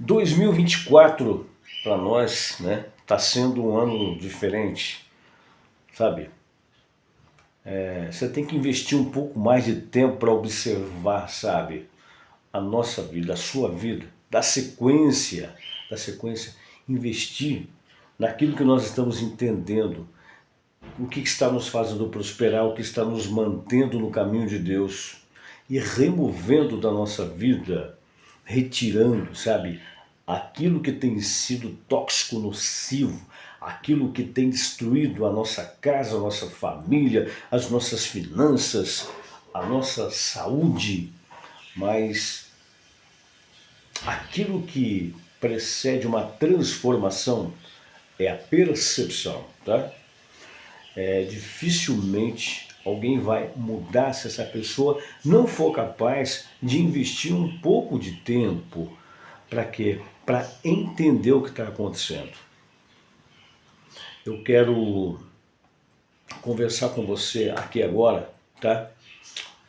2024 para nós, né, tá sendo um ano diferente, sabe? Você tem que investir um pouco mais de tempo para observar, sabe, a nossa vida, a sua vida, da sequência, investir naquilo que nós estamos entendendo, o que está nos fazendo prosperar, o que está nos mantendo no caminho de Deus e removendo da nossa vida, retirando, sabe, aquilo que tem sido tóxico, nocivo, aquilo que tem destruído a nossa casa, a nossa família, as nossas finanças, a nossa saúde, mas aquilo que precede uma transformação é a percepção, tá? Dificilmente alguém vai mudar se essa pessoa não for capaz de investir um pouco de tempo. Para quê? Para entender o que está acontecendo. Eu quero conversar com você aqui agora, tá?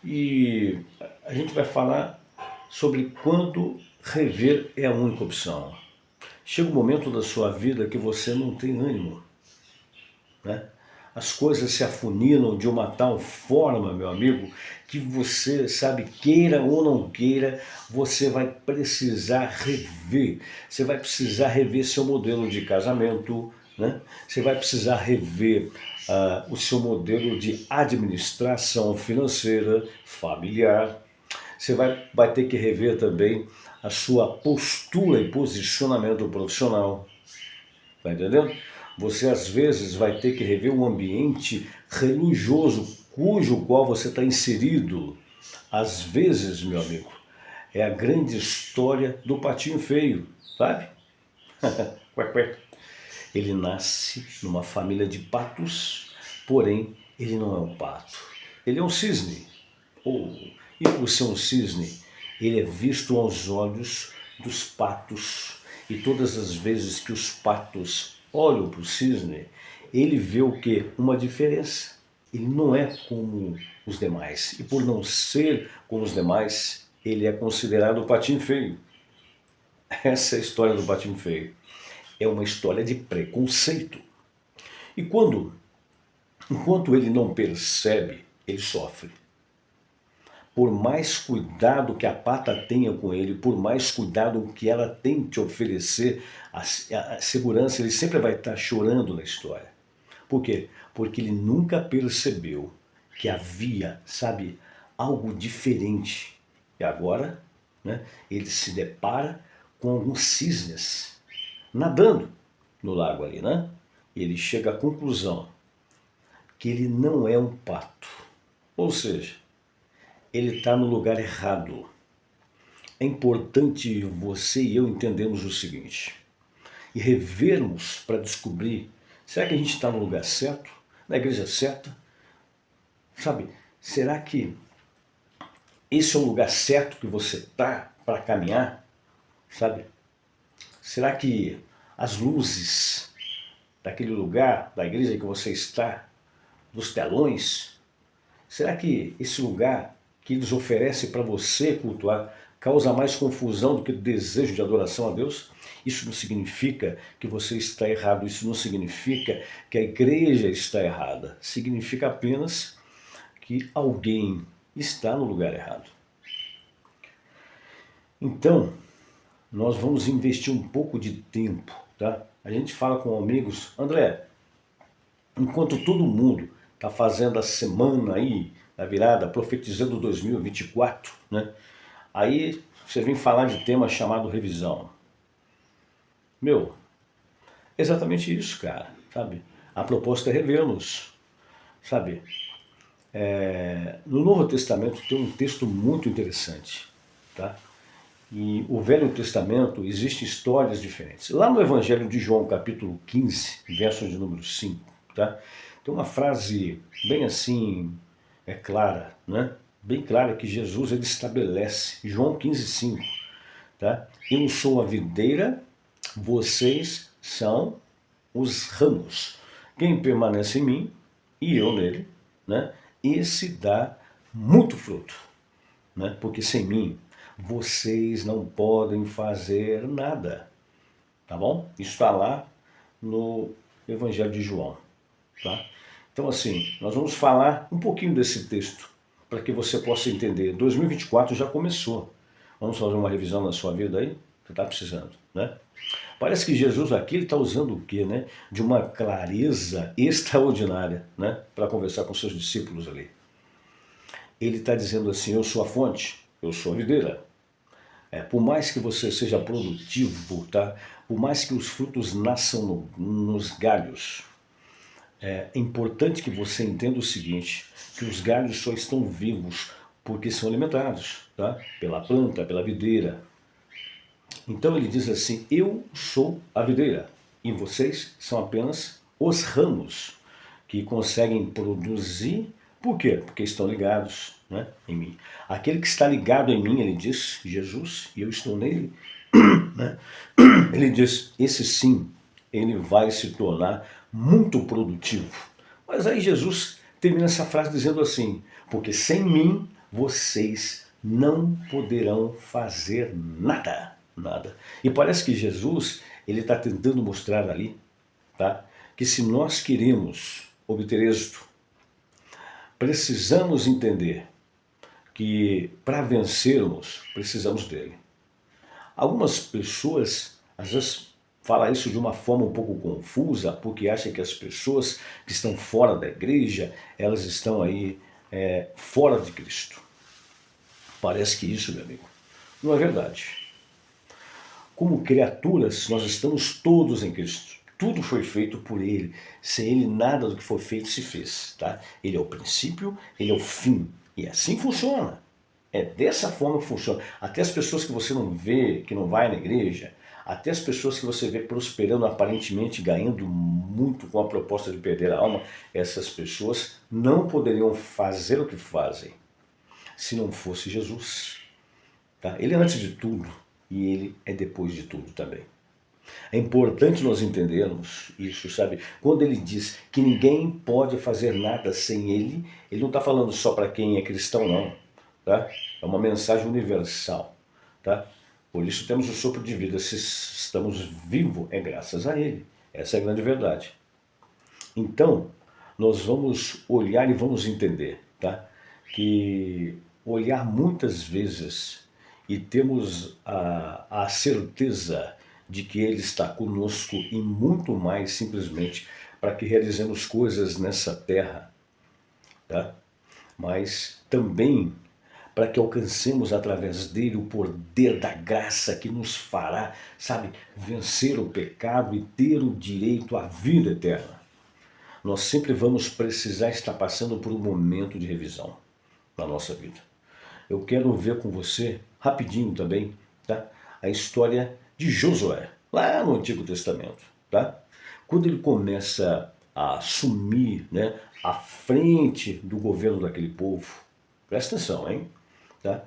E a gente vai falar sobre quando rever é a única opção. Chega um momento da sua vida que você não tem ânimo, né? As coisas se afunilam de uma tal forma, meu amigo, que você, sabe, queira ou não queira, você vai precisar rever. Você vai precisar rever seu modelo de casamento, né? Você vai precisar rever o seu modelo de administração financeira, familiar. Você vai ter que rever também a sua postura e posicionamento profissional. Tá entendendo? Você às vezes vai ter que rever um ambiente religioso cujo qual você está inserido. Às vezes, meu amigo, é a grande história do patinho feio, sabe? Ele nasce numa família de patos, porém ele não é um pato. Ele é um cisne. E por ser um cisne, ele é visto aos olhos dos patos. E todas as vezes que os patos olham para o cisne, ele vê o quê? Uma diferença. Ele não é como os demais. E por não ser como os demais, ele é considerado o patinho feio. Essa é a história do patinho feio. É uma história de preconceito. E enquanto ele não percebe, ele sofre. Por mais cuidado que a pata tenha com ele, por mais cuidado que ela tente oferecer, a segurança, ele sempre vai estar chorando na história. Por quê? Porque ele nunca percebeu que havia, sabe, algo diferente. E agora, né, ele se depara com alguns cisnes nadando no lago ali, né? E ele chega à conclusão que ele não é um pato. Ou seja, ele está no lugar errado. É importante você e eu entendermos o seguinte, e revermos para descobrir, será que a gente está no lugar certo, na igreja certa? Sabe, será que esse é o lugar certo que você está para caminhar? Sabe, será que as luzes daquele lugar, da igreja que você está, dos telões, será que esse lugar que eles oferecem para você cultuar causa mais confusão do que desejo de adoração a Deus? Isso não significa que você está errado, isso não significa que a igreja está errada. Significa apenas que alguém está no lugar errado. Então, nós vamos investir um pouco de tempo, tá? A gente fala com amigos, André, enquanto todo mundo está fazendo a semana aí, na virada, profetizando 2024, né? Aí você vem falar de tema chamado revisão. Meu, exatamente isso, cara, sabe? A proposta é revermos, sabe? No Novo Testamento tem um texto muito interessante, tá? E o Velho Testamento existem histórias diferentes. Lá no Evangelho de João, capítulo 15, verso de número 5, tá? Tem uma frase bem assim, clara, né? Bem clara que Jesus ele estabelece, João 15, 5, tá? Eu sou a videira, vocês são os ramos. Quem permanece em mim e eu nele, né? Esse dá muito fruto, né? Porque sem mim vocês não podem fazer nada, tá bom? Isso está lá no Evangelho de João, tá? Então assim, nós vamos falar um pouquinho desse texto, para que você possa entender. 2024 já começou. Vamos fazer uma revisão na sua vida aí? Você está precisando, né? Parece que Jesus aqui ele está usando o quê, né? De uma clareza extraordinária, né? Para conversar com seus discípulos ali. Ele está dizendo assim, eu sou a fonte, eu sou a videira. Por mais que você seja produtivo, tá? Por mais que os frutos nasçam nos galhos, é importante que você entenda o seguinte, que os galhos só estão vivos porque são alimentados, tá? Pela planta, pela videira. Então ele diz assim, eu sou a videira e vocês são apenas os ramos que conseguem produzir. Por quê? Porque estão ligados, né, em mim. Aquele que está ligado em mim, ele diz, Jesus, e eu estou nele, né? Ele diz, esse sim, ele vai se tornar muito produtivo. Mas aí Jesus termina essa frase dizendo assim, porque sem mim vocês não poderão fazer nada, nada. E parece que Jesus, ele está tentando mostrar ali, tá, que se nós queremos obter êxito, precisamos entender que para vencermos, precisamos dele. Algumas pessoas, às vezes, falam isso de uma forma um pouco confusa, porque acham que as pessoas que estão fora da igreja, elas estão aí fora de Cristo. Parece que isso, meu amigo, não é verdade. Como criaturas, nós estamos todos em Cristo. Tudo foi feito por Ele. Sem Ele, nada do que foi feito se fez. Tá? Ele é o princípio, Ele é o fim. E assim funciona. É dessa forma que funciona. Até as pessoas que você não vê, que não vai na igreja, até as pessoas que você vê prosperando aparentemente, ganhando muito com a proposta de perder a alma, essas pessoas não poderiam fazer o que fazem se não fosse Jesus. Tá? Ele é antes de tudo e ele é depois de tudo também. É importante nós entendermos isso, sabe? Quando ele diz que ninguém pode fazer nada sem ele, ele não está falando só para quem é cristão, não. Tá? É uma mensagem universal. Tá? Por isso temos o sopro de vida. Se estamos vivos, é graças a ele. Essa é a grande verdade. Então, nós vamos olhar e vamos entender, tá? Que olhar muitas vezes e temos a certeza de que Ele está conosco e muito mais simplesmente para que realizemos coisas nessa terra, tá? Mas também para que alcancemos através dele o poder da graça que nos fará, sabe, vencer o pecado e ter o direito à vida eterna. Nós sempre vamos precisar estar passando por um momento de revisão na nossa vida. Eu quero ver com você, rapidinho também, tá? A história de Josué, lá no Antigo Testamento, tá? Quando ele começa a assumir, né, a frente do governo daquele povo, presta atenção, hein? Tá?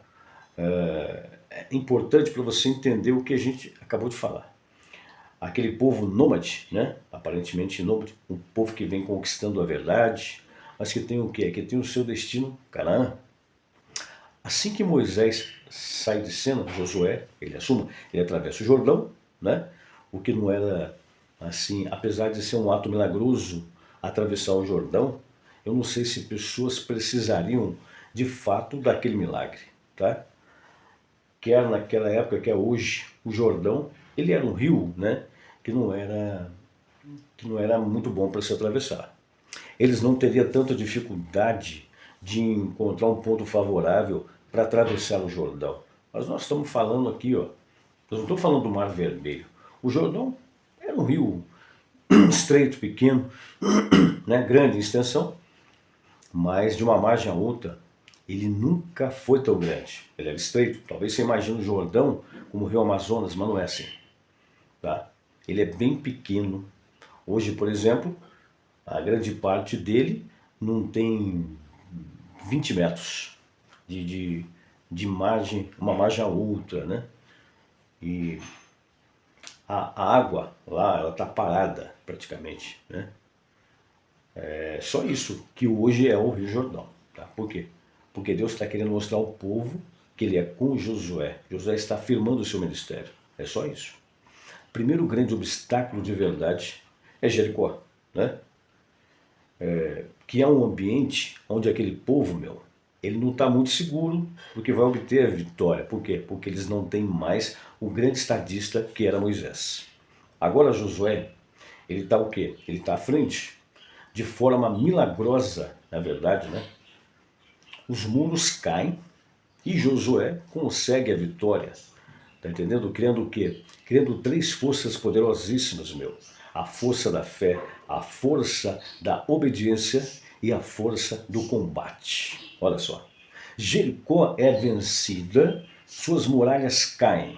É importante para você entender o que a gente acabou de falar. Aquele povo nômade, né? Aparentemente nômade, um povo que vem conquistando a verdade, mas que tem o quê? Que tem o seu destino, Canaã. Assim que Moisés sai de cena, Josué, ele atravessa o Jordão, né? O que não era assim, apesar de ser um ato milagroso, atravessar o Jordão, eu não sei se pessoas precisariam de fato daquele milagre, tá? Quer naquela época, quer hoje, o Jordão, ele era um rio, né? Que não era muito bom para se atravessar. Eles não teriam tanta dificuldade de encontrar um ponto favorável para atravessar o Jordão. Mas nós estamos falando aqui, ó, nós não estamos falando do Mar Vermelho. O Jordão era um rio estreito, pequeno, né, grande em extensão, mas de uma margem a outra, ele nunca foi tão grande. Ele era estreito. Talvez você imagine o Jordão como o Rio Amazonas, mas não é assim. Tá? Ele é bem pequeno. Hoje, por exemplo, a grande parte dele não tem 20 metros de margem, uma margem a outra, né? E a água lá, ela está parada praticamente, né? É só isso que hoje é o Rio Jordão, tá? Por quê? Porque Deus está querendo mostrar ao povo que ele é com Josué. Josué está afirmando o seu ministério. É só isso. Primeiro grande obstáculo de verdade é Jericó, né? Que é um ambiente onde aquele povo, ele não está muito seguro do que vai obter a vitória. Por quê? Porque eles não têm mais o grande estadista que era Moisés. Agora Josué, ele está o quê? Ele está à frente, de forma milagrosa, na verdade, né? Os muros caem e Josué consegue a vitória. Tá entendendo? Criando o quê? Criando três forças poderosíssimas, a força da fé, a força da obediência e a força do combate. Olha só. Jericó é vencida, suas muralhas caem.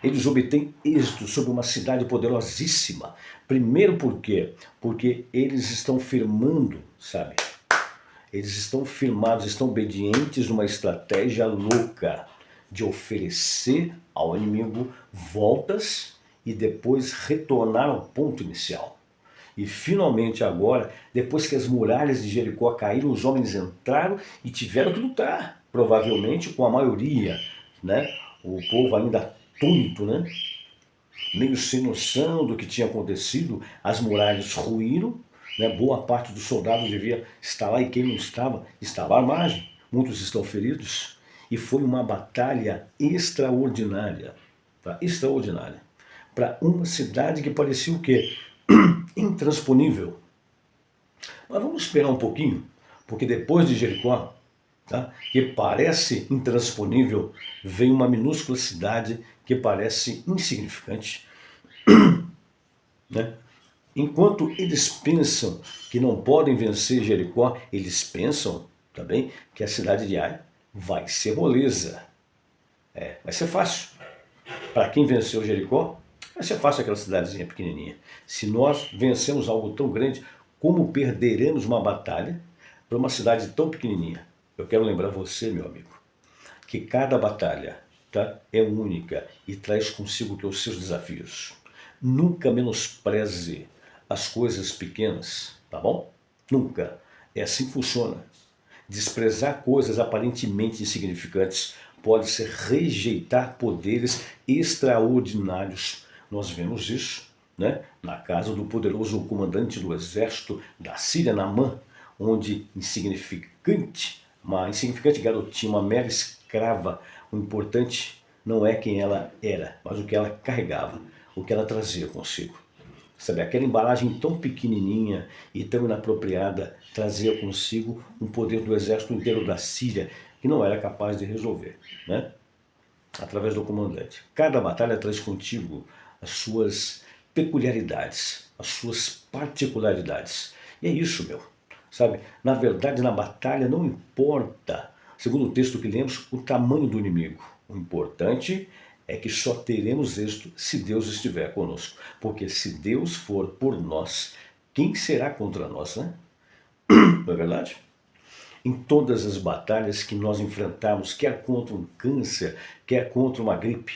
Eles obtêm êxito sobre uma cidade poderosíssima. Primeiro por quê? Porque eles estão firmando, sabe? Eles estão firmados, estão obedientes numa estratégia louca de oferecer ao inimigo voltas e depois retornar ao ponto inicial. E finalmente agora, depois que as muralhas de Jericó caíram, os homens entraram e tiveram que lutar, provavelmente com a maioria, né? O povo ainda atônito, né? Meio sem noção do que tinha acontecido, as muralhas ruíram, né? Boa parte dos soldados devia estar lá e quem não estava, estava à margem, muitos estão feridos. E foi uma batalha extraordinária, tá? Extraordinária, para uma cidade que parecia o quê? Intransponível. Mas vamos esperar um pouquinho, porque depois de Jericó, tá, que parece intransponível, vem uma minúscula cidade que parece insignificante, né? Enquanto eles pensam que não podem vencer Jericó, eles pensam também que a cidade de Ai vai ser moleza. Vai ser fácil. Para quem venceu Jericó, vai ser fácil aquela cidadezinha pequenininha. Se nós vencemos algo tão grande, como perderemos uma batalha para uma cidade tão pequenininha? Eu quero lembrar você, meu amigo, que cada batalha, tá, é única e traz consigo os seus desafios. Nunca menospreze as coisas pequenas, tá bom? Nunca. É assim que funciona. Desprezar coisas aparentemente insignificantes pode ser rejeitar poderes extraordinários. Nós vemos isso, né, na casa do poderoso comandante do exército da Síria, Naamã, onde uma insignificante garotinha, uma mera escrava, o importante não é quem ela era, mas o que ela carregava, o que ela trazia consigo. Sabe, aquela embalagem tão pequenininha e tão inapropriada trazia consigo um poder do exército inteiro da Síria que não era capaz de resolver, né? Através do comandante. Cada batalha traz contigo as suas peculiaridades, as suas particularidades. E é isso, sabe? Na verdade, na batalha não importa, segundo o texto que lemos, o tamanho do inimigo. O importante é que só teremos êxito se Deus estiver conosco. Porque se Deus for por nós, quem será contra nós, né? Não é verdade? Em todas as batalhas que nós enfrentamos, quer contra um câncer, quer contra uma gripe,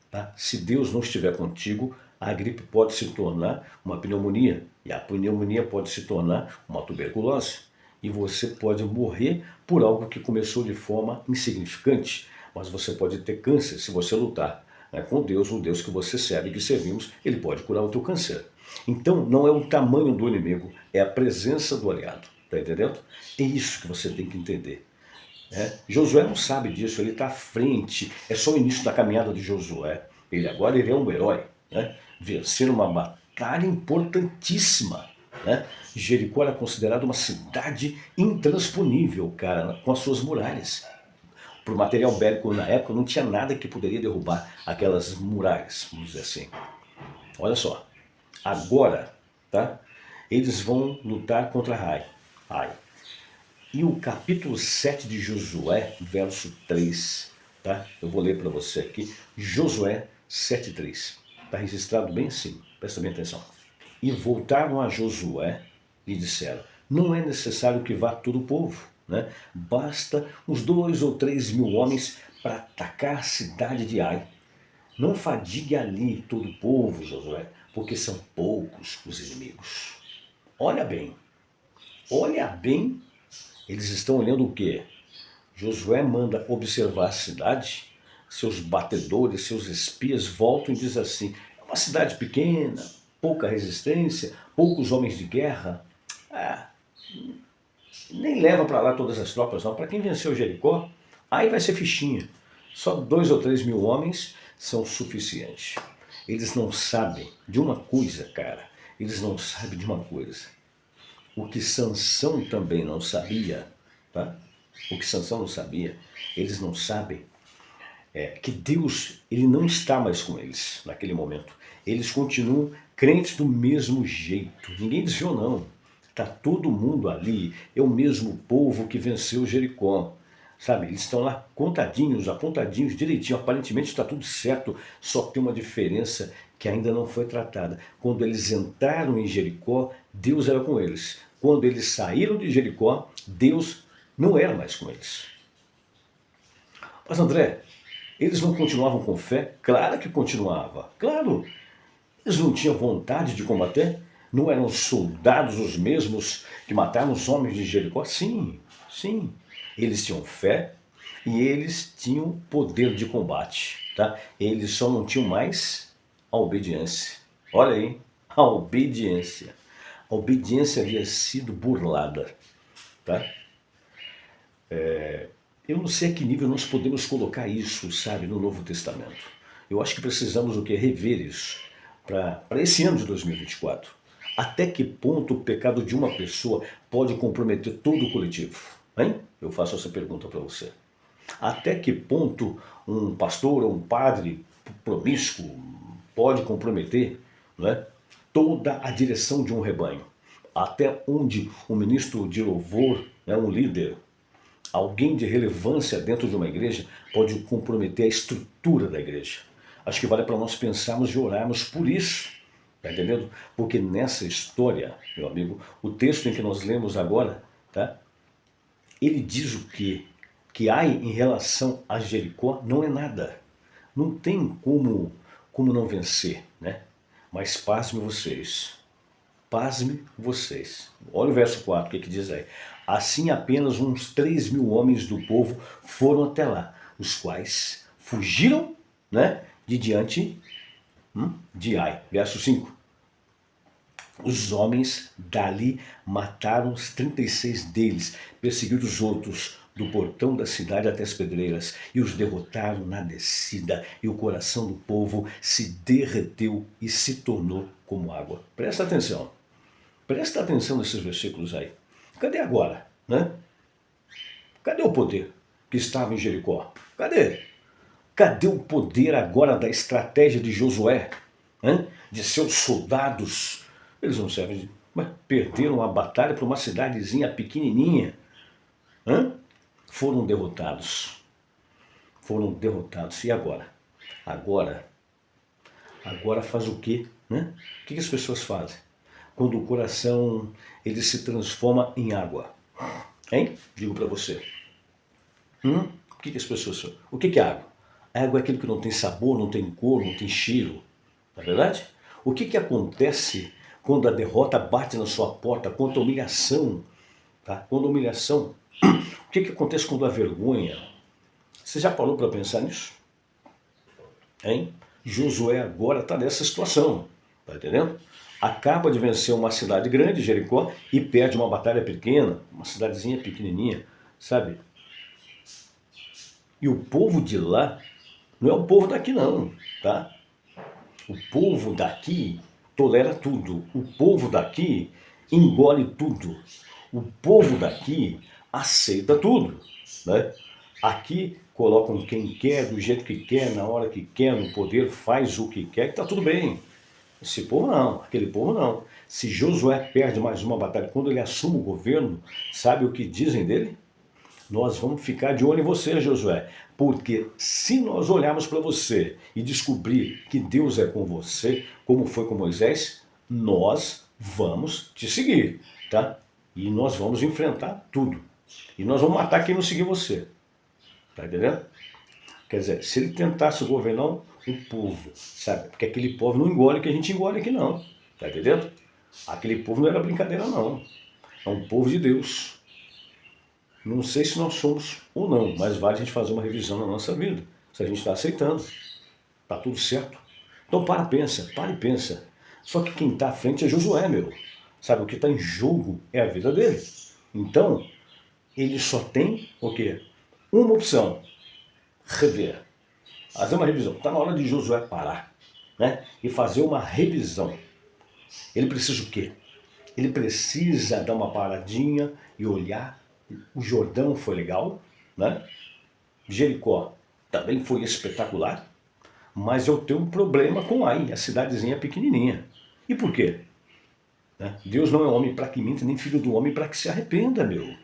tá? Se Deus não estiver contigo, a gripe pode se tornar uma pneumonia, e a pneumonia pode se tornar uma tuberculose. E você pode morrer por algo que começou de forma insignificante, mas você pode ter câncer se você lutar, né, com Deus, o Deus que você serve, que servimos, ele pode curar o teu câncer. Então não é o tamanho do inimigo, é a presença do aliado, tá entendendo? É isso que você tem que entender. Josué não sabe disso, ele está à frente, é só o início da caminhada de Josué. Ele é um herói, né? Vencer uma batalha importantíssima, né? Jericó era considerada uma cidade intransponível, cara, com as suas muralhas. Para o material bélico na época não tinha nada que poderia derrubar aquelas muralhas, vamos dizer assim. Olha só, agora, tá? Eles vão lutar contra Ai. E o capítulo 7 de Josué, verso 3, tá? Eu vou ler para você aqui, Josué 7:3. Está registrado bem assim, presta bem atenção. E voltaram a Josué e disseram, não é necessário que vá todo o povo, né? Basta uns 2 ou 3 mil homens para atacar a cidade de Ai. Não fadigue ali todo o povo, Josué, porque são poucos os inimigos. Olha bem, eles estão olhando o quê? Josué manda observar a cidade, seus batedores, seus espias voltam e diz assim, é uma cidade pequena, pouca resistência, poucos homens de guerra, ah, nem leva para lá todas as tropas não, para quem venceu Jericó, aí vai ser fichinha, só 2 ou 3 mil homens são suficientes. Eles não sabem de uma coisa, cara, eles não sabem de uma coisa, o que Sansão também não sabia, tá? O que Sansão não sabia, eles não sabem que Deus ele não está mais com eles naquele momento. Eles continuam crentes do mesmo jeito. Ninguém desviou não. Está todo mundo ali. É o mesmo povo que venceu Jericó. Sabe, eles estão lá contadinhos, apontadinhos, direitinho. Aparentemente está tudo certo. Só tem uma diferença que ainda não foi tratada. Quando eles entraram em Jericó, Deus era com eles. Quando eles saíram de Jericó, Deus não era mais com eles. Mas André, eles não continuavam com fé? Claro que continuava, claro. Eles não tinham vontade de combater? Não eram soldados os mesmos que mataram os homens de Jericó? Sim, sim. Eles tinham fé e eles tinham poder de combate, tá? Eles só não tinham mais a obediência. Olha aí, a obediência. A obediência havia sido burlada, tá? Eu não sei a que nível nós podemos colocar isso, sabe, no Novo Testamento. Eu acho que precisamos o quê? Rever isso para esse ano de 2024. Até que ponto o pecado de uma pessoa pode comprometer todo o coletivo? Hein? Eu faço essa pergunta para você. Até que ponto um pastor ou um padre promíscuo pode comprometer, né, toda a direção de um rebanho? Até onde um ministro de louvor, né, um líder, alguém de relevância dentro de uma igreja pode comprometer a estrutura da igreja. Acho que vale para nós pensarmos e orarmos por isso, tá entendendo? Porque nessa história, meu amigo, o texto em que nós lemos agora, tá? Ele diz o quê? Que Ai em relação a Jericó não é nada. Não tem como não vencer, né? Mas pasme vocês. Olha o verso 4, o que diz aí? Assim apenas uns 3 mil homens do povo foram até lá, os quais fugiram, né, de diante de Ai. Verso 5. Os homens dali mataram os 36 deles, perseguiram os outros do portão da cidade até as pedreiras, e os derrotaram na descida, e o coração do povo se derreteu e se tornou como água. Presta atenção. Presta atenção nesses versículos aí. Cadê agora, né? Cadê o poder que estava em Jericó? Cadê? Cadê o poder agora da estratégia de Josué? Hein? De seus soldados? Eles não servem de... Mas perderam a batalha para uma cidadezinha pequenininha. Hein? Foram derrotados. Foram derrotados. E agora? Agora faz o quê? Né? O que as pessoas fazem? Quando o coração ele se transforma em água. Hein? Digo para você. O que as pessoas falam? O que é água? A água é aquilo que não tem sabor, não tem cor, não tem cheiro. Não é verdade? O que acontece quando a derrota bate na sua porta, quando a humilhação, tá? Quando a humilhação, o que acontece quando a vergonha? Você já parou para pensar nisso? Hein? Josué agora está nessa situação, tá entendendo? Acaba de vencer uma cidade grande, Jericó, e perde uma batalha pequena, uma cidadezinha pequenininha, sabe? E o povo de lá não é o povo daqui não, tá? O povo daqui tolera tudo, o povo daqui engole tudo, o povo daqui aceita tudo, né? Aqui colocam quem quer, do jeito que quer, na hora que quer, no poder, faz o que quer, que tá tudo bem. Esse povo não, aquele povo não. Se Josué perde mais uma batalha, quando ele assume o governo, sabe o que dizem dele? Nós vamos ficar de olho em você, Josué, porque se nós olharmos para você e descobrir que Deus é com você, como foi com Moisés, nós vamos te seguir, tá? E nós vamos enfrentar tudo. E nós vamos matar quem não seguir você. Tá entendendo? Quer dizer, se ele tentasse governar o povo, sabe? Porque aquele povo não engole o que a gente engole aqui não. Tá entendendo? Aquele povo não era brincadeira não. É um povo de Deus. Não sei se nós somos ou não, mas vale a gente fazer uma revisão na nossa vida. Se a gente está aceitando, está tudo certo. Então para e pensa. Só que quem está à frente é Josué, meu. Sabe, o que está em jogo é a vida dele. Então, ele só tem o quê? Uma opção: rever. Fazer uma revisão. Está na hora de Josué parar, né? E fazer uma revisão. Ele precisa o quê? Ele precisa dar uma paradinha e olhar. O Jordão foi legal, né? Jericó também foi espetacular, mas eu tenho um problema com Ai, a cidadezinha pequenininha. E por quê? Né? Deus não é homem para que minta, nem filho do homem para que se arrependa, meu.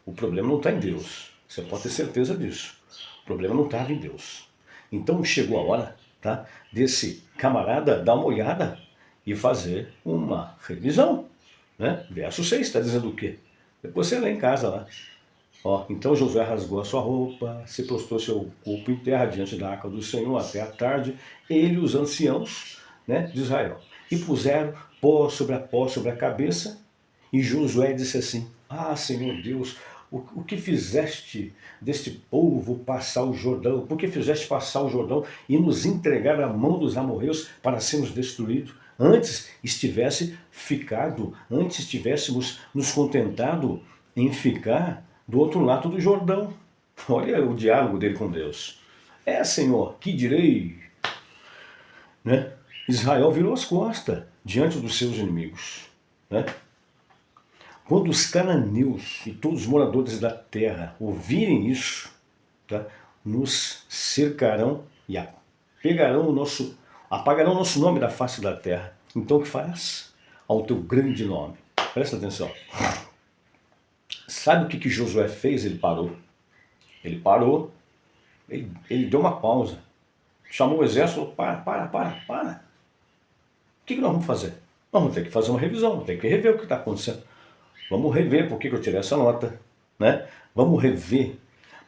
O problema não está em Deus. Você pode ter certeza disso. O problema não estava em Deus. Então chegou a hora, tá, desse camarada dar uma olhada e fazer uma revisão. Né? Verso 6 está dizendo o quê? Depois você lê em casa lá. Ó, então Josué rasgou a sua roupa, se prostrou seu corpo em terra diante da arca do Senhor até a tarde, ele e os anciãos, né, de Israel. E puseram pó sobre a cabeça, e Josué disse assim: Ah, Senhor Deus, o que fizeste deste povo passar o Jordão? Por que fizeste passar o Jordão e nos entregar à mão dos amorreus para sermos destruídos? Antes estivéssemos nos contentado em ficar do outro lado do Jordão. Olha o diálogo dele com Deus. Senhor, que direi? Né? Israel virou as costas diante dos seus inimigos. Né? Quando os cananeus e todos os moradores da terra ouvirem isso, tá, nos cercarão e apagarão o nosso nome da face da terra. Então o que farás? Ao teu grande nome. Presta atenção. Sabe o que Josué fez? Ele parou. Ele deu uma pausa. Chamou o exército, para. O que nós vamos fazer? Nós vamos ter que fazer uma revisão, vamos ter que rever o que está acontecendo. Vamos rever por que eu tirei essa nota, né? Vamos rever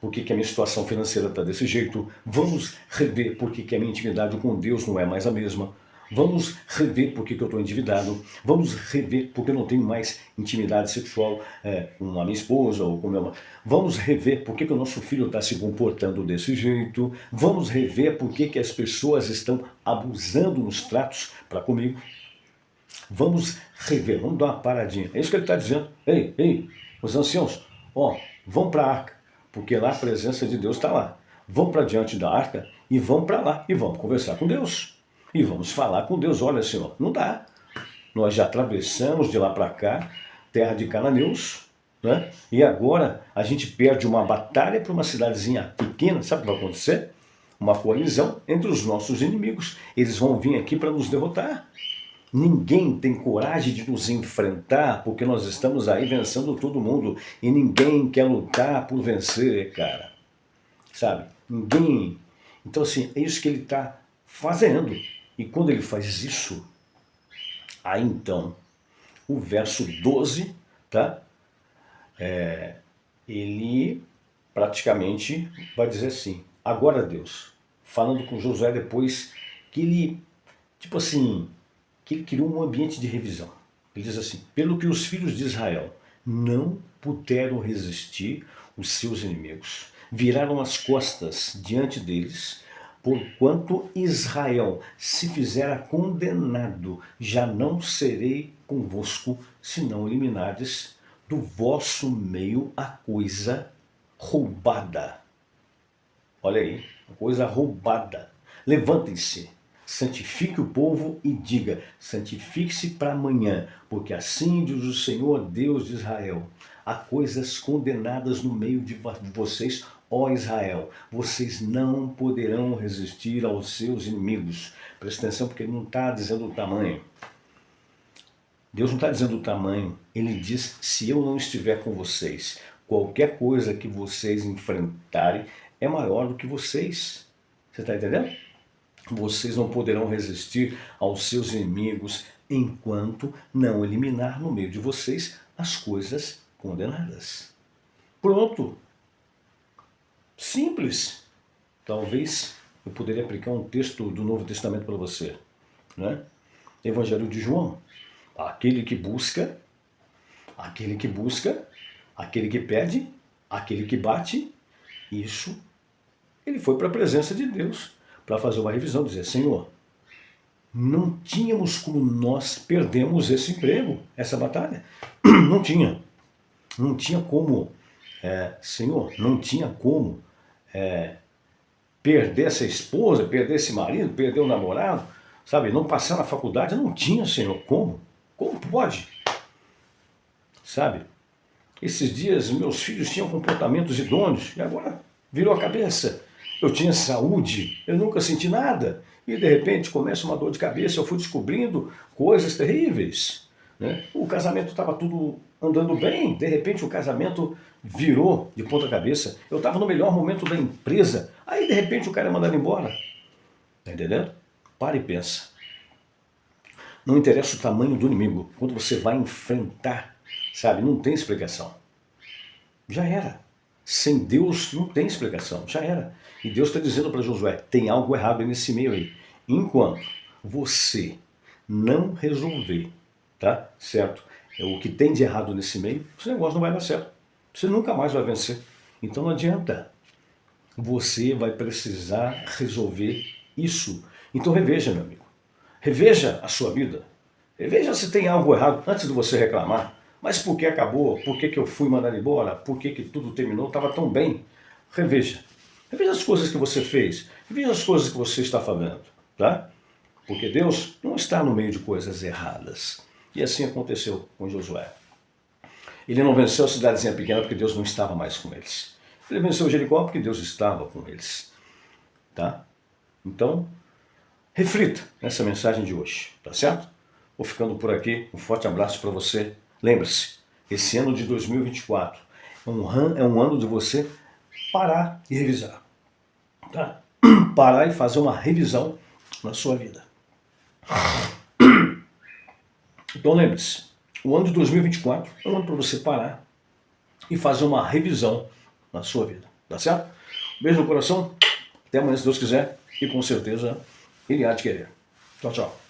por que a minha situação financeira está desse jeito. Vamos rever por que a minha intimidade com Deus não é mais a mesma. Vamos rever por que eu estou endividado. Vamos rever porque eu não tenho mais intimidade sexual com a minha esposa ou com meu irmão. Vamos rever por que o nosso filho está se comportando desse jeito. Vamos rever por que as pessoas estão abusando nos tratos para comigo. Vamos rever, vamos dar uma paradinha. É isso que ele está dizendo. Ei, os anciãos, vão para a arca, porque lá a presença de Deus está lá. Vão para diante da arca e vão para lá e vamos conversar com Deus. E vamos falar com Deus. Olha, Senhor, não dá. Nós já atravessamos de lá para cá, terra de cananeus, né? E agora a gente perde uma batalha para uma cidadezinha pequena. Sabe o que vai acontecer? Uma coalizão entre os nossos inimigos. Eles vão vir aqui para nos derrotar. Ninguém tem coragem de nos enfrentar porque nós estamos aí vencendo todo mundo e ninguém quer lutar por vencer, cara. Sabe? Ninguém. Então, assim, é isso que ele está fazendo. E quando ele faz isso, aí então, o verso 12, tá? Ele praticamente vai dizer assim: agora Deus, falando com Josué depois que ele, tipo assim, que ele criou um ambiente de revisão. Ele diz assim: pelo que os filhos de Israel não puderam resistir os seus inimigos, viraram as costas diante deles, porquanto Israel se fizera condenado, já não serei convosco, se não eliminardes do vosso meio a coisa roubada. Olha aí, a coisa roubada. Levantem-se, santifique o povo e diga: santifique-se para amanhã, porque assim diz o Senhor Deus de Israel: há coisas condenadas no meio de vocês, ó Israel, vocês não poderão resistir aos seus inimigos. Presta atenção, porque ele não está dizendo o tamanho. Deus não está dizendo o tamanho, ele diz: se eu não estiver com vocês, qualquer coisa que vocês enfrentarem é maior do que vocês. Você está entendendo? Vocês não poderão resistir aos seus inimigos enquanto não eliminar no meio de vocês as coisas condenadas. Pronto. Simples. Talvez eu poderia aplicar um texto do Novo Testamento para você, né? Evangelho de João. Aquele que busca, aquele que pede, Aquele que bate, isso, ele foi para a presença de Deus para fazer uma revisão, dizer, Senhor, não tínhamos como nós perdemos esse emprego, essa batalha. Não tinha. Não tinha como, Senhor, não tinha como perder essa esposa, perder esse marido, perder o namorado, sabe? Não passar na faculdade, não tinha, Senhor. Como? Como pode? Sabe? Esses dias meus filhos tinham comportamentos idôneos e agora virou a cabeça. Eu tinha saúde, eu nunca senti nada. E de repente começa uma dor de cabeça, eu fui descobrindo coisas terríveis. Né? O casamento estava tudo andando bem, de repente o casamento virou de ponta cabeça. Eu estava no melhor momento da empresa, aí de repente o cara é mandado embora. Tá entendendo? Para e pensa. Não interessa o tamanho do inimigo, quando você vai enfrentar, sabe, não tem explicação. Já era. Sem Deus não tem explicação, já era. E Deus está dizendo para Josué, tem algo errado nesse meio aí. Enquanto você não resolver, tá? Certo? O que tem de errado nesse meio, esse negócio não vai dar certo. Você nunca mais vai vencer. Então não adianta. Você vai precisar resolver isso. Então reveja, meu amigo. Reveja a sua vida. Reveja se tem algo errado antes de você reclamar. Mas por que acabou? Por que eu fui mandado embora? Por que tudo terminou? Estava tão bem. Reveja. Reveja as coisas que você fez. Reveja as coisas que você está fazendo. Tá? Porque Deus não está no meio de coisas erradas. E assim aconteceu com Josué. Ele não venceu a cidadezinha pequena porque Deus não estava mais com eles. Ele venceu Jericó porque Deus estava com eles. Tá? Então, reflita nessa mensagem de hoje. Tá certo? Vou ficando por aqui. Um forte abraço para você. Lembre-se, esse ano de 2024 é um ano de você parar e revisar. Tá? Parar e fazer uma revisão na sua vida. Então lembre-se, o ano de 2024 é um ano para você parar e fazer uma revisão na sua vida. Tá certo? Beijo no coração. Até amanhã, se Deus quiser. E com certeza, Ele há de querer. Tchau, tchau.